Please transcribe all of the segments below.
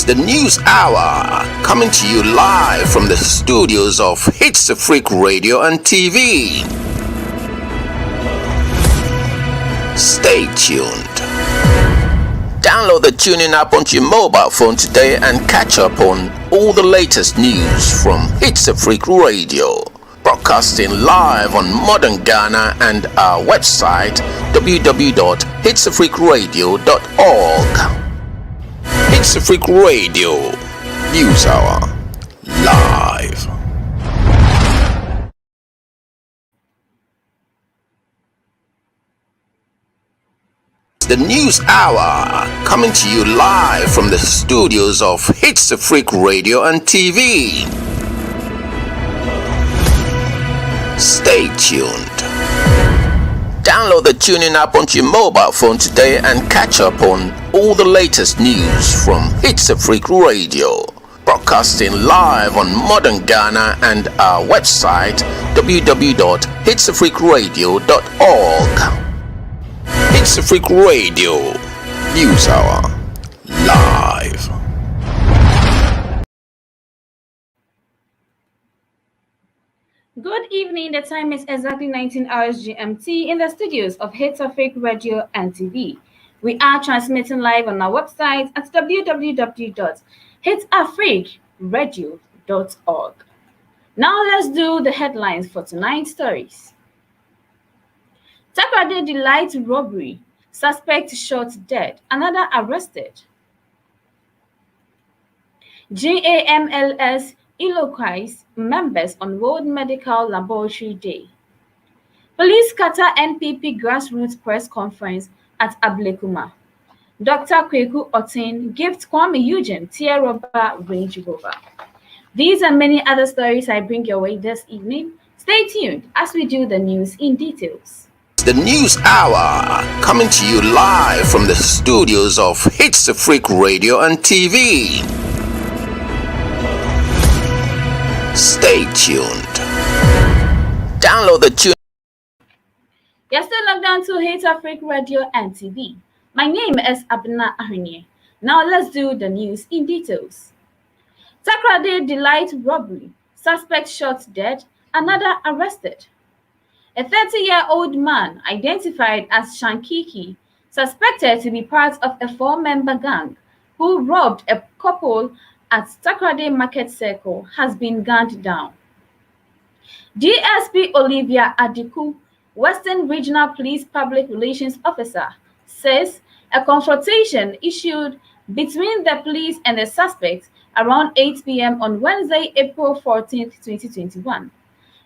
The news hour, coming to you live from the studios of Hitzafrik Radio and TV. Stay tuned. Download the tuning app onto your mobile phone today and catch up on all the latest news from Hitzafrik Radio. Broadcasting live on modern Ghana and our website www.hitzafrikradio.org. Hitzafrik Radio News Hour live. The news hour, coming to you live from the studios of Hitzafrik Radio and TV. Stay tuned. Download the tuning app onto your mobile phone today and catch up on all the latest news from Hitzafrik Radio. Broadcasting live on modern Ghana and our website www.hitzafrikradio.org. Hitzafrik Radio News Hour live. Good evening. The time is exactly 19 hours GMT in the studios of Hitzafrik Radio and TV. We are transmitting live on our website at www.hitzafrikradio.org. Now let's do the headlines for tonight's stories. Takrade Delight robbery. Suspect shot dead. Another arrested. GAMLS eloquies members on World Medical Laboratory Day. Police scatter NPP grassroots press conference at Ablekuma. Dr. Kweku Otin gift Kwame Eugene Tier Rubber Range Rover. These and many other stories I bring your way this evening. Stay tuned as we do the news in details. The news hour, coming to you live from the studios of Hitzafrik Radio and TV. Stay tuned. Download the tune. You're still logged on to Hitzafrik Radio and TV. My name is Abna Ahinie. Now let's do the news in details. Takrade Delight robbery. Suspect shot dead. Another arrested. A 30-year-old man identified as Shankiki, suspected to be part of a 4-member gang who robbed a couple at Takrade Market Circle, has been gunned down. DSP Olivia Adiku, Western Regional Police Public Relations Officer, says a confrontation issued between the police and the suspects around 8 p.m. on Wednesday, April 14, 2021.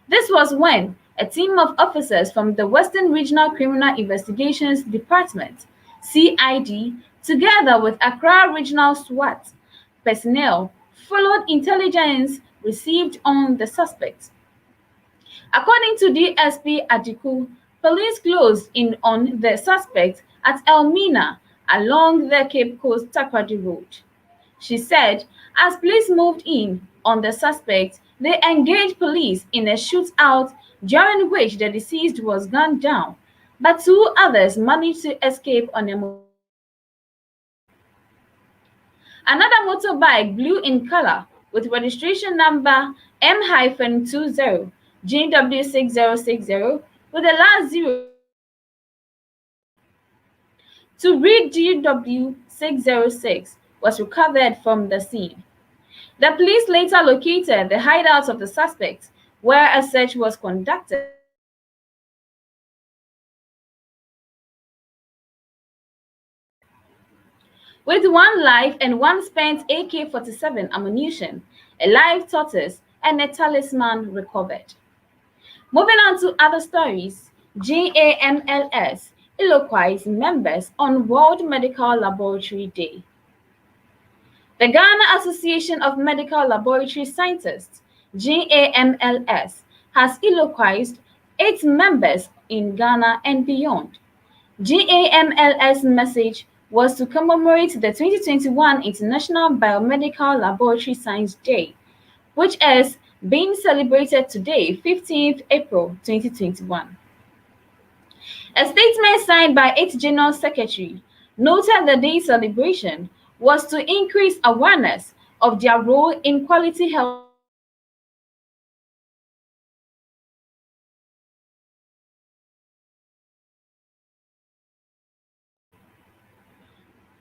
This was when a team of officers from the Western Regional Criminal Investigations Department, CID, together with Accra Regional SWAT personnel, followed intelligence received on the suspect. According to DSP Adiku, police closed in on the suspect at Elmina along the Cape Coast Takrade Road. She said, as police moved in on the suspect, they engaged police in a shootout during which the deceased was gunned down, but 2 others managed to escape on a motorbike. Another motorbike, blue in color, with registration number M-20 GW6060 with the last 0 to read GW606, was recovered from the scene. The police later located the hideouts of the suspects, where a search was conducted. With 1 live and 1 spent AK-47 ammunition, a live tortoise, and a talisman recovered. Moving on to other stories, GAMLS eloquies members on World Medical Laboratory Day. The Ghana Association of Medical Laboratory Scientists, GAMLS, has eloquized its members in Ghana and beyond. GAMLS message was to commemorate the 2021 International Biomedical Laboratory Science Day, which is being celebrated today, 15th April 2021. A statement signed by its General Secretary noted the day's celebration was to increase awareness of their role in quality health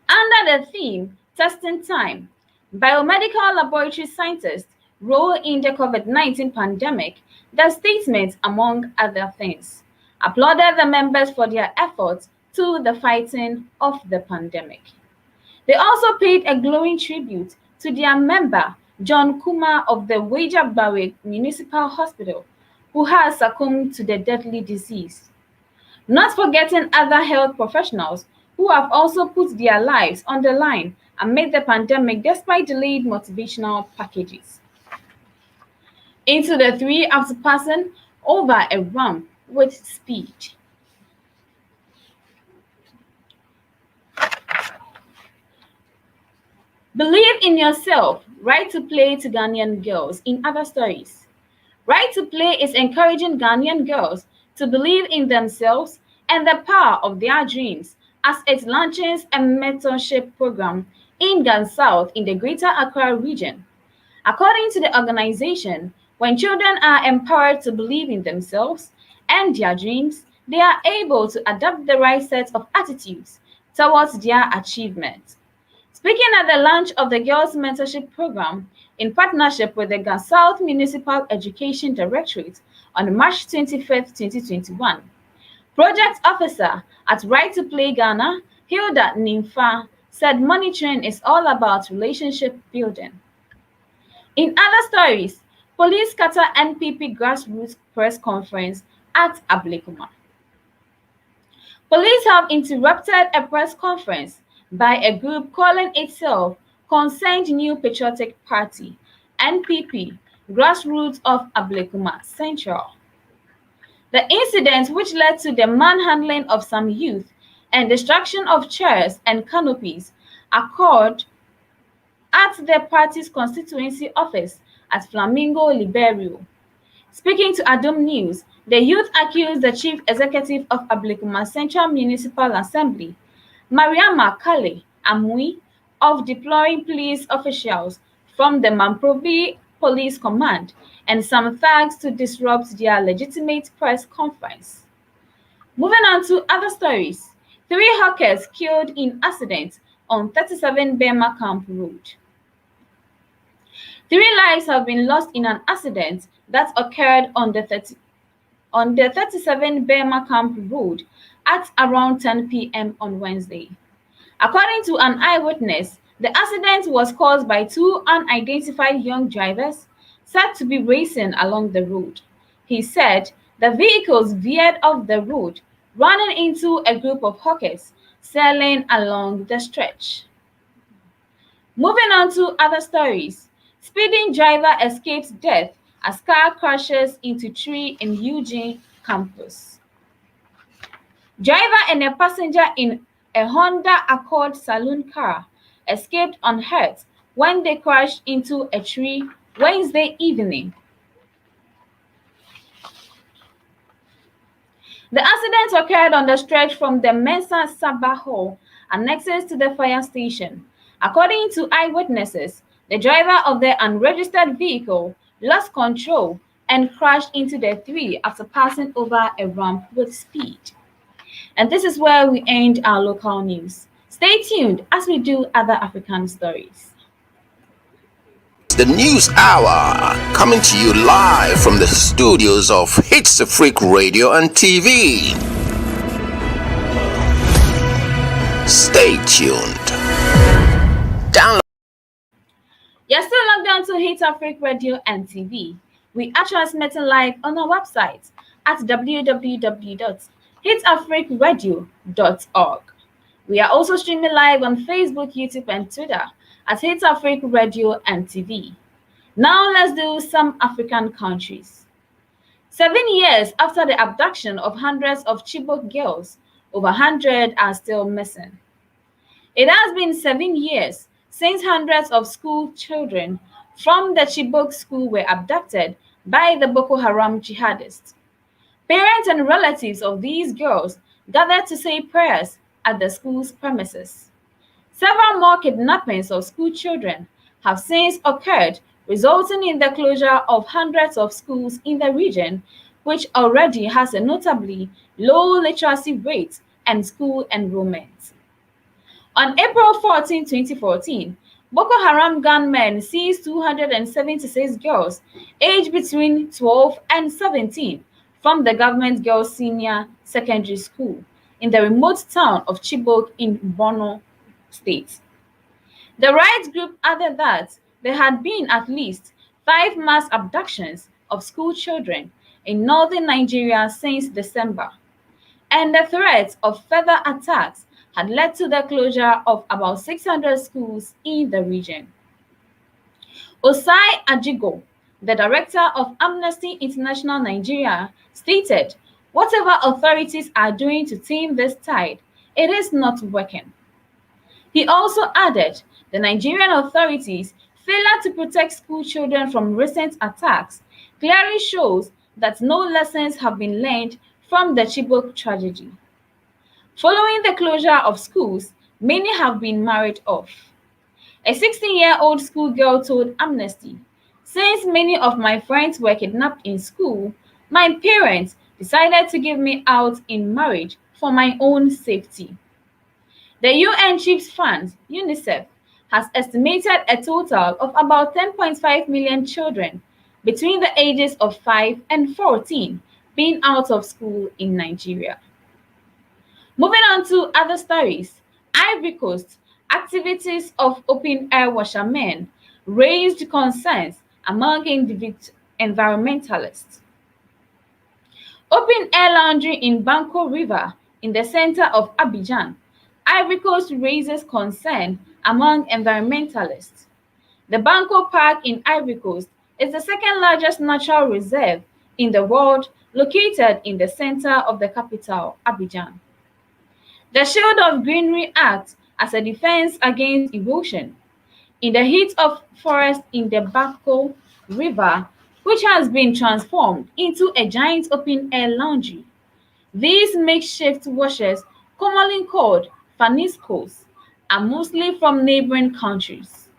under the theme Testing Time. Biomedical laboratory scientists' role in the COVID-19 pandemic, the statement, among other things, applauded the members for their efforts to the fighting of the pandemic. They also paid a glowing tribute to their member, John Kumar of the Wajabawe Municipal Hospital, who has succumbed to the deadly disease. Not forgetting other health professionals who have also put their lives on the line amid the pandemic despite delayed motivational packages. Into the three after passing over a ramp with speed. Believe in yourself. Right to play to Ghanaian girls. In other stories, Right to Play is encouraging Ghanaian girls to believe in themselves and the power of their dreams as it launches a mentorship program in Gan South in the Greater Accra region. According to the organization, when children are empowered to believe in themselves and their dreams, they are able to adopt the right set of attitudes towards their achievement. Speaking at the launch of the Girls Mentorship Program in partnership with the Gas South Municipal Education Directorate on March 25, 2021, Project Officer at Right to Play Ghana, Hilda Nimfa, said monitoring is all about relationship building. In other stories, police scatter NPP grassroots press conference at Ablekuma. Police have interrupted a press conference by a group calling itself Concerned New Patriotic Party, NPP, grassroots of Ablekuma Central. The incident, which led to the manhandling of some youth and destruction of chairs and canopies, occurred at the party's constituency office at Flamingo Liberio. Speaking to Adom News, the youth accused the chief executive of Ablekuma Central Municipal Assembly, Mariama Kale Amui, of deploying police officials from the Mamprobi Police Command and some thugs to disrupt their legitimate press conference. Moving on to other stories, 3 hawkers killed in accident on 37 Burma Camp Road. 3 lives have been lost in an accident that occurred on the 37 Burma Camp Road at around 10 p.m. on Wednesday. According to an eyewitness, the accident was caused by 2 unidentified young drivers said to be racing along the road. He said the vehicles veered off the road, running into a group of hawkers sailing along the stretch. Moving on to other stories, speeding driver escapes death as car crashes into tree in Eugene campus. Driver and a passenger in a Honda Accord saloon car escaped unhurt when they crashed into a tree Wednesday evening. The accident occurred on the stretch from the Mensa Sabah Hall annexes to the fire station. According to eyewitnesses, the driver of the unregistered vehicle lost control and crashed into the 3 after passing over a ramp with speed. And this is where we end our local news. Stay tuned as we do other African stories. The News Hour, coming to you live from the studios of Hitzafrik Radio and TV. Stay tuned. Download. You're still logged on to Hitzafrik Radio and TV. We are transmitting live on our website at www.hitzafrikradio.org. We are also streaming live on Facebook, YouTube, and Twitter at Hitzafrik Radio and TV. Now let's do some African countries. 7 years after the abduction of hundreds of Chibok girls, over 100 are still missing. It has been 7 years since hundreds of school children from the Chibok school were abducted by the Boko Haram jihadists. Parents and relatives of these girls gathered to say prayers at the school's premises. Several more kidnappings of school children have since occurred, resulting in the closure of hundreds of schools in the region, which already has a notably low literacy rate and school enrollment. On April 14, 2014, Boko Haram gunmen seized 276 girls aged between 12 and 17 from the government girls' senior secondary school in the remote town of Chibok in Borno State. The rights group added that there had been at least 5 mass abductions of school children in northern Nigeria since December, and the threat of further attacks had led to the closure of about 600 schools in the region. Osai Ajigo, the director of Amnesty International Nigeria, stated, "Whatever authorities are doing to tame this tide, it is not working." He also added, the Nigerian authorities' failure to protect school children from recent attacks clearly shows that no lessons have been learned from the Chibok tragedy. Following the closure of schools, many have been married off. A 16-year-old schoolgirl told Amnesty, "Since many of my friends were kidnapped in school, my parents decided to give me out in marriage for my own safety." The UN Chiefs Fund, UNICEF, has estimated a total of about 10.5 million children between the ages of 5 and 14 being out of school in Nigeria. Moving on to other stories, Ivory Coast activities of open-air washermen raised concerns among environmentalists. Open-air laundry in Banco River in the center of Abidjan, Ivory Coast raises concern among environmentalists. The Banco Park in Ivory Coast is the second largest natural reserve in the world, located in the center of the capital, Abidjan. The Shield of Greenery acts as a defense against erosion. In the heat of forest in the Banco River, which has been transformed into a giant open-air laundry, these makeshift washers, commonly called faniscos, are mostly from neighboring countries.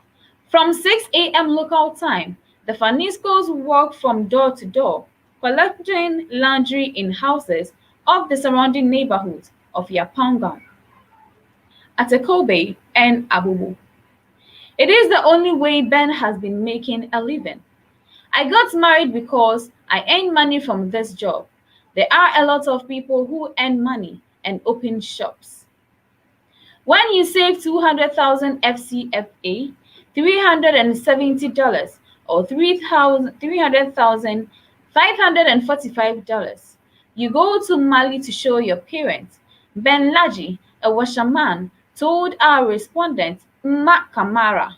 From 6 a.m. local time, the faniscos walk from door to door, collecting laundry in houses of the surrounding neighborhoods of Yapanga, Atekobe, and Abubu. It is the only way Ben has been making a living. "I got married because I earn money from this job. There are a lot of people who earn money and open shops." When you save 200,000 FCFA, $370 or $300,545, you go to Mali to show your parents. Ben Laji, a washerman, told our respondent, Mma Kamara.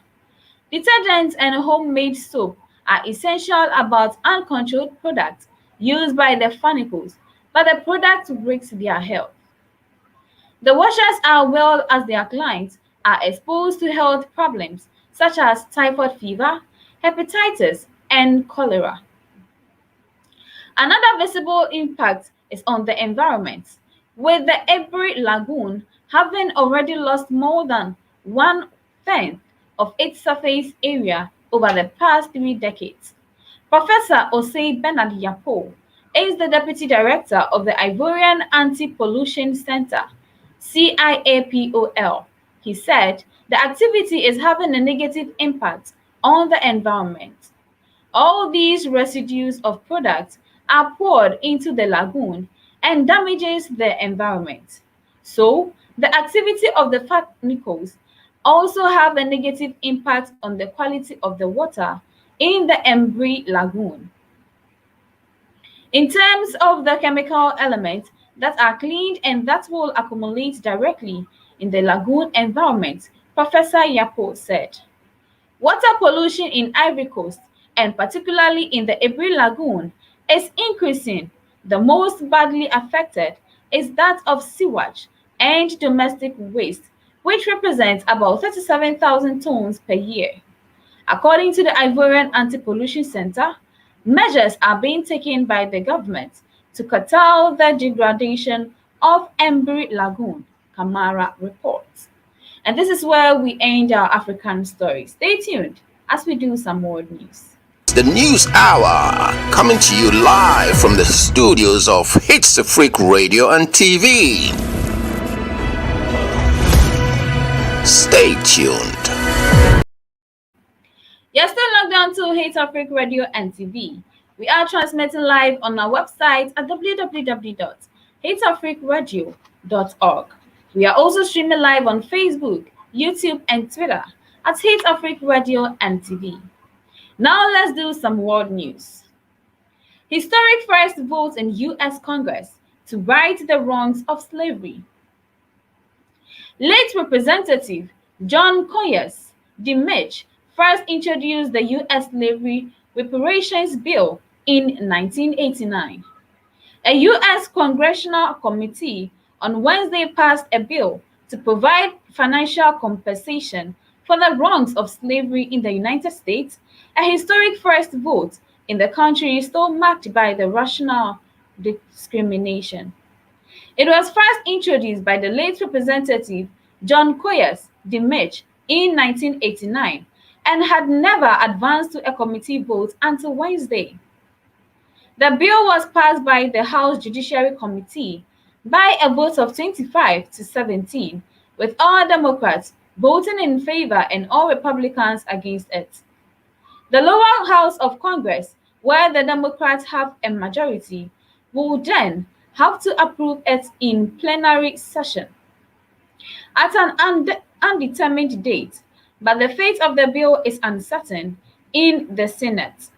Detergents and homemade soap are essential about uncontrolled products used by the fanicles, but the product breaks their health. The washers, as well as their clients, are exposed to health problems such as typhoid fever, hepatitis, and cholera. Another visible impact is on the environment, with the Ebre Lagoon having already lost more than 1/10 of its surface area over the past 3 decades. Professor Osei Bernard Yapo is the Deputy Director of the Ivorian Anti-Pollution Center, CIAPOL. He said the activity is having a negative impact on the environment. All these residues of products are poured into the lagoon and damages the environment. So, the activity of the fanicles also have a negative impact on the quality of the water in the Embry Lagoon. In terms of the chemical elements that are cleaned and that will accumulate directly in the lagoon environment, Professor Yapo said, "Water pollution in Ivory Coast, and particularly in the Embry Lagoon, is increasing. The most badly affected is that of sewage and domestic waste, which represents about 37,000 tons per year." According to the Ivorian Anti-Pollution Center, measures are being taken by the government to curtail the degradation of Embry Lagoon, Kamara reports. And this is where we end our African story. Stay tuned as we do some world news. The News Hour, coming to you live from the studios of Hitzafrik Radio and TV. Stay tuned. You're still logged on to Hitzafrik Radio and TV. We are transmitting live on our website at www.hitzafrikradio.org. We are also streaming live on Facebook, YouTube, and Twitter at Hitzafrik Radio and TV. Now let's do some world news. Historic first vote in U.S. Congress to right the wrongs of slavery. Late Representative John Conyers DeMitch first introduced the U.S. Slavery Reparations Bill in 1989. A U.S. Congressional Committee on Wednesday passed a bill to provide financial compensation for the wrongs of slavery in the United States, a historic first vote in the country still marked by the racial discrimination. It was first introduced by the late Representative John Conyers DeMitch in 1989 and had never advanced to a committee vote until Wednesday. The bill was passed by the House Judiciary Committee by a vote of 25 to 17, with all Democrats voting in favor and all Republicans against it. The lower house of Congress, where the Democrats have a majority, will then have to approve it in plenary session at an undetermined date, but the fate of the bill is uncertain in the Senate,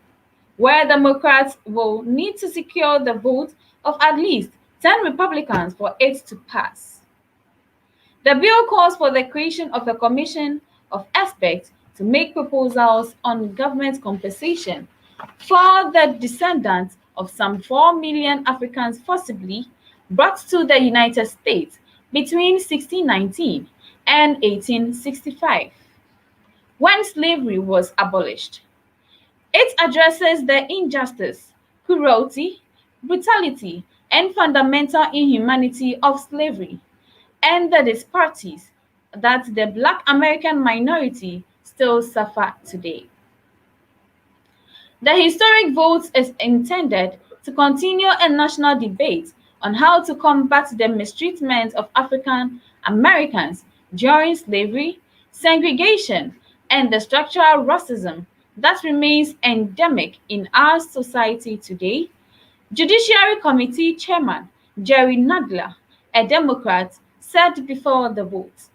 where Democrats will need to secure the vote of at least 10 Republicans for it to pass. The bill calls for the creation of a commission of experts to make proposals on government compensation for the descendants of some 4 million Africans forcibly brought to the United States between 1619 and 1865, when slavery was abolished. It addresses the injustice, cruelty, brutality, and fundamental inhumanity of slavery, and the disparities that the Black American minority still suffer today. The historic vote is intended to continue a national debate on how to combat the mistreatment of African Americans during slavery, segregation, and the structural racism that remains endemic in our society today. Judiciary Committee Chairman Jerry Nadler, a Democrat, said before the vote.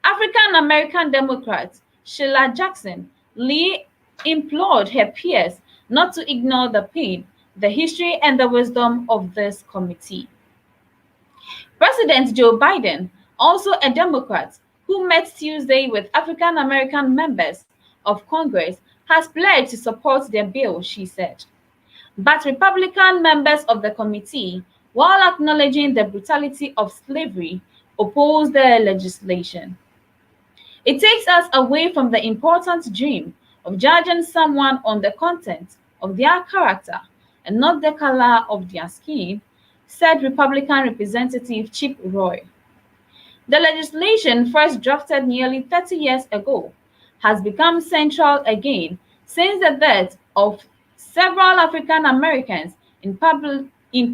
African American Democrat Sheila Jackson Lee implored her peers not to ignore the pain, the history, and the wisdom of this committee. President Joe Biden, also a Democrat, who met Tuesday with African American members of Congress, has pledged to support the bill, she said. But Republican members of the committee, while acknowledging the brutality of slavery, opposed the legislation. It takes us away from the important dream of judging someone on the content of their character and not the color of their skin, said Republican Representative Chip Roy. The legislation, first drafted nearly 30 years ago, has become central again since the death of several African Americans in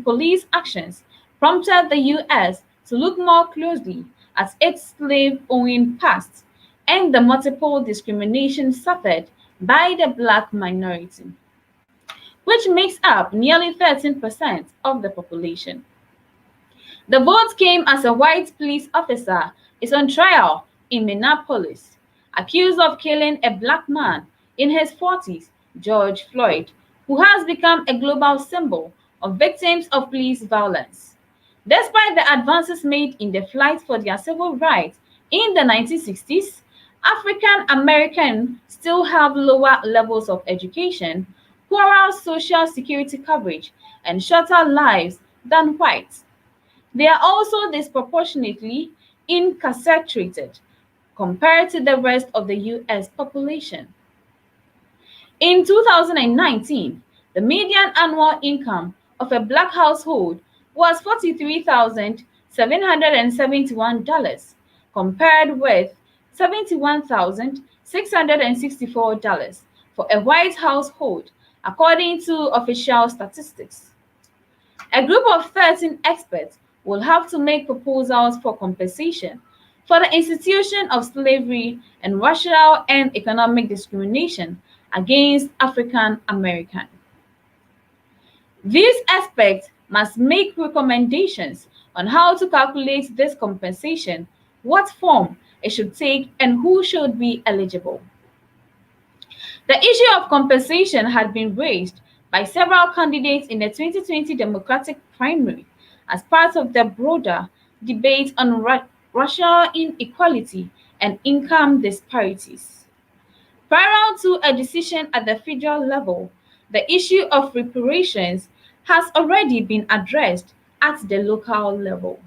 police actions prompted the U.S. to look more closely at its slave-owning past and the multiple discrimination suffered by the Black minority, which makes up nearly 13% of the population. The vote came as a white police officer is on trial in Minneapolis, accused of killing a Black man in his 40s, George Floyd, who has become a global symbol of victims of police violence. Despite the advances made in the fight for their civil rights in the 1960s, African Americans still have lower levels of education, poorer social security coverage, and shorter lives than whites. They are also disproportionately incarcerated compared to the rest of the U.S. population. In 2019, the median annual income of a Black household was $43,771, compared with $71,664 for a white household, according to official statistics. A group of 13 experts will have to make proposals for compensation for the institution of slavery and racial and economic discrimination against African Americans. These experts must make recommendations on how to calculate this compensation, what form it should take, and who should be eligible. The issue of compensation had been raised by several candidates in the 2020 Democratic primary as part of the broader debate on racial inequality and income disparities. Prior to a decision at the federal level, the issue of reparations has already been addressed at the local level.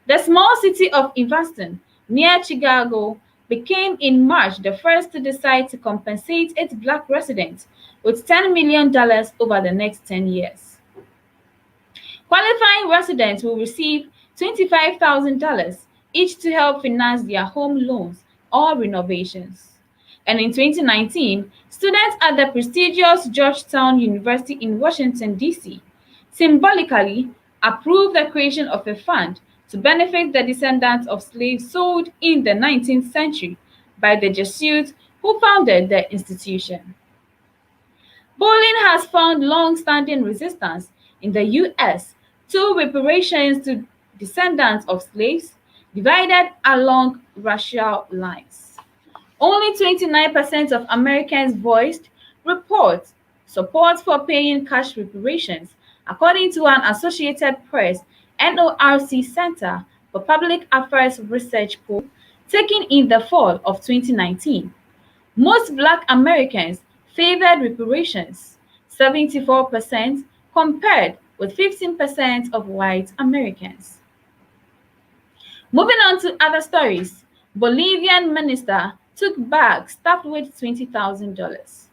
The small city of Evanston, near Chicago, became in March the first to decide to compensate its Black residents with $10 million over the next 10 years. Qualifying residents will receive $25,000 each to help finance their home loans or renovations. And in 2019, students at the prestigious Georgetown University in Washington, D.C., symbolically approved the creation of a fund to benefit the descendants of slaves sold in the 19th century by the Jesuits who founded the institution. Bowling has found long-standing resistance in the U.S. to reparations to descendants of slaves divided along racial lines. Only 29% of Americans voiced support for paying cash reparations, according to an Associated Press NORC Center for Public Affairs research poll taken in the fall of 2019. Most Black Americans favored reparations, 74%, compared with 15% of white Americans. Moving on to other stories, Bolivian minister took bag stuffed with $20,000.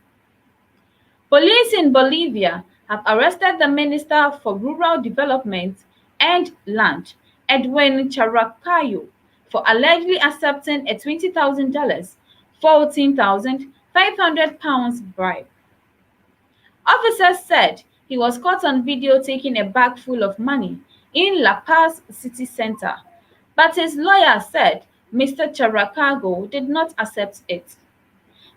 Police in Bolivia have arrested the Minister for Rural Development and Land, Edwin Characayo, for allegedly accepting a $20,000, 14,500 pounds bribe. Officers said he was caught on video taking a bag full of money in La Paz city center, but his lawyer said Mr. Characago did not accept it.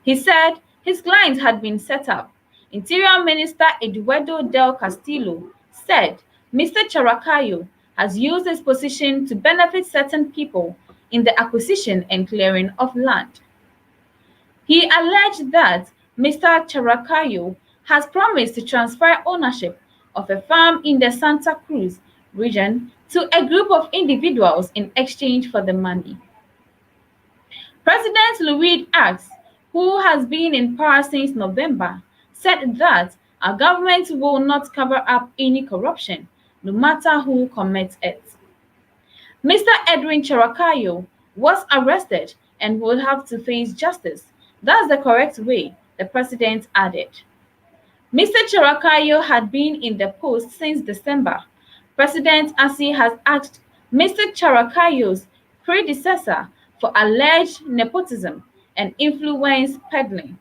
He said his client had been set up. Interior Minister Eduardo del Castillo said Mr. Characayo has used his position to benefit certain people in the acquisition and clearing of land. He alleged that Mr. Characayo has promised to transfer ownership of a farm in the Santa Cruz region to a group of individuals in exchange for the money. President Luis Arce, who has been in power since November, said that our government will not cover up any corruption, no matter who commits it. Mr. Edwin Characayo was arrested and will have to face justice. That's the correct way, the president added. Mr. Characayo had been in the post since December. President Arce has asked Mr. Characayo's predecessor for alleged nepotism and influence peddling.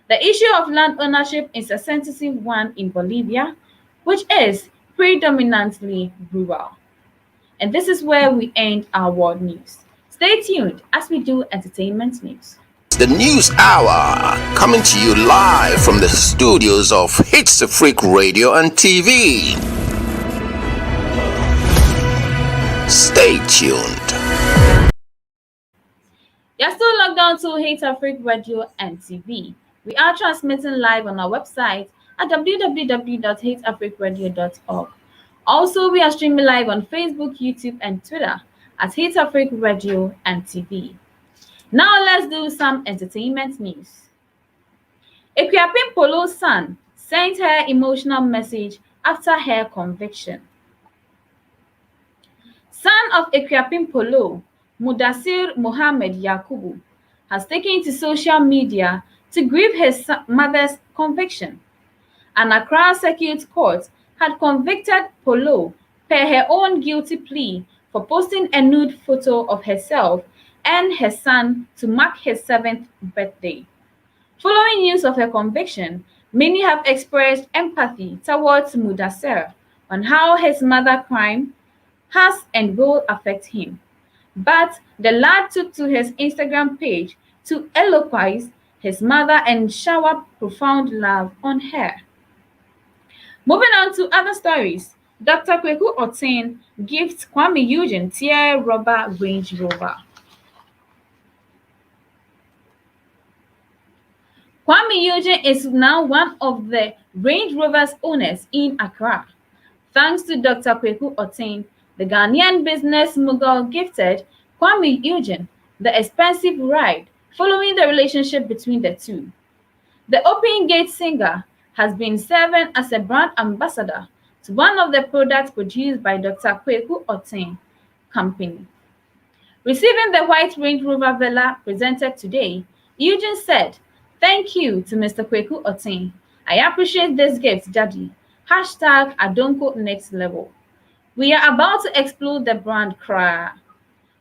The issue of land ownership is a sensitive one in Bolivia, which is predominantly rural. And this is where we end our world news. Stay tuned as we do entertainment news. The News Hour, coming to you live from the studios of Hitzafrik Radio and TV. Stay tuned. You're still logged on to Hitzafrik Radio and TV. We are transmitting live on our website at www.hitzafrikradio.org. Also, we are streaming live on Facebook, YouTube, and Twitter at Hitzafrik Radio and TV. Now let's do some entertainment news. Equiapin Polo's son sent her emotional message after her conviction. Son of Equiapin Polo, Mudassir Mohammed Yakubu, has taken to social media to grieve his mother's conviction. An Accra Circuit Court had convicted Polo per her own guilty plea for posting a nude photo of herself and her son to mark his 7th birthday. Following news of her conviction, many have expressed empathy towards Mudassir on how his mother crime has and will affect him. But the lad took to his Instagram page to eloquize his mother and shower profound love on her. Moving on to other stories, Dr. Kweku Otin gifts Kwame Eugene tear rubber Range Rover. Kwame Eugene is now one of the Range Rover's owners in Accra. Thanks to Dr. Kweku Otin, the Ghanaian business mogul gifted Kwame Eugene the expensive ride following the relationship between the two. The Open Gate singer has been serving as a brand ambassador to one of the products produced by Dr. Kweku Otin Company. Receiving the white Range Rover Vela presented today, Eugene said, "Thank you to Mr. Kweku Otin. I appreciate this gift, Daddy. Hashtag Adonko Next Level. We are about to explode the brand cry."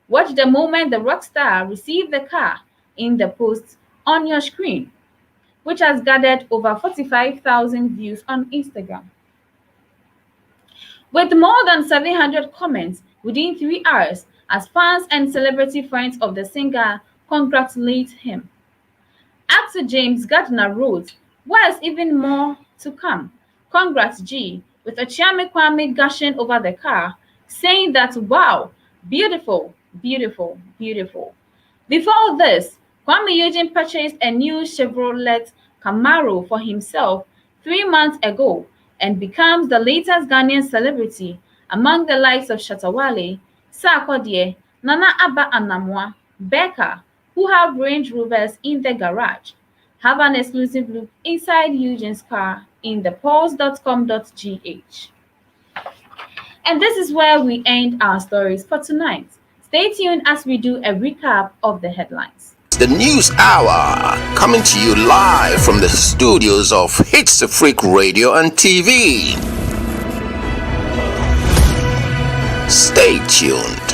Watch the moment the rock star received the car in the post on your screen, which has gathered over 45,000 views on Instagram. With more than 700 comments within 3 hours, as fans and celebrity friends of the singer congratulate him. Actor James Gardner wrote, "There's even more to come. Congrats, G," with Ochiame Kwame gushing over the car, saying that, "Wow, beautiful, beautiful, beautiful." Before this, Kwame Eugene purchased a new Chevrolet Camaro for himself 3 months ago and becomes the latest Ghanaian celebrity among the likes of Shatawale, Sarkodie, Nana Abba Anamwa, Becca, who have Range Rovers in the garage. Have an exclusive look inside Eugene's car in the pulse.com.gh. And this is where we end our stories for tonight. Stay tuned as we do a recap of the headlines. The News Hour, coming to you live from the studios of Hitzafrik Radio and TV. Stay tuned.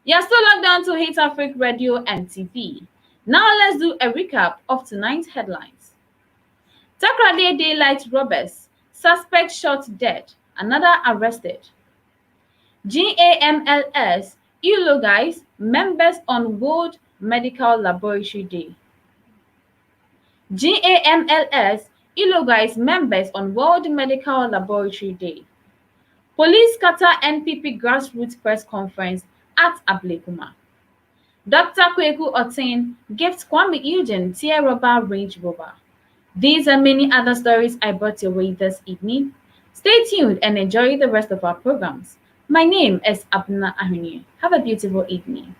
You're still logged on to Hitzafrik Radio and TV. Now let's do a recap of tonight's headlines. Takrade Daylight robbers, suspect shot dead, another arrested. GAMLS Guys members on World Medical Laboratory Day. GAMLS Guys members on World Medical Laboratory Day. Police scatter NPP grassroots press conference at Ablekuma. Dr. Kweku Otin gifts Kwame Eugene tear rubber Range Rover. These and many other stories I brought your way this evening. Stay tuned and enjoy the rest of our programs. My name is Abna Ahuni. Have a beautiful evening.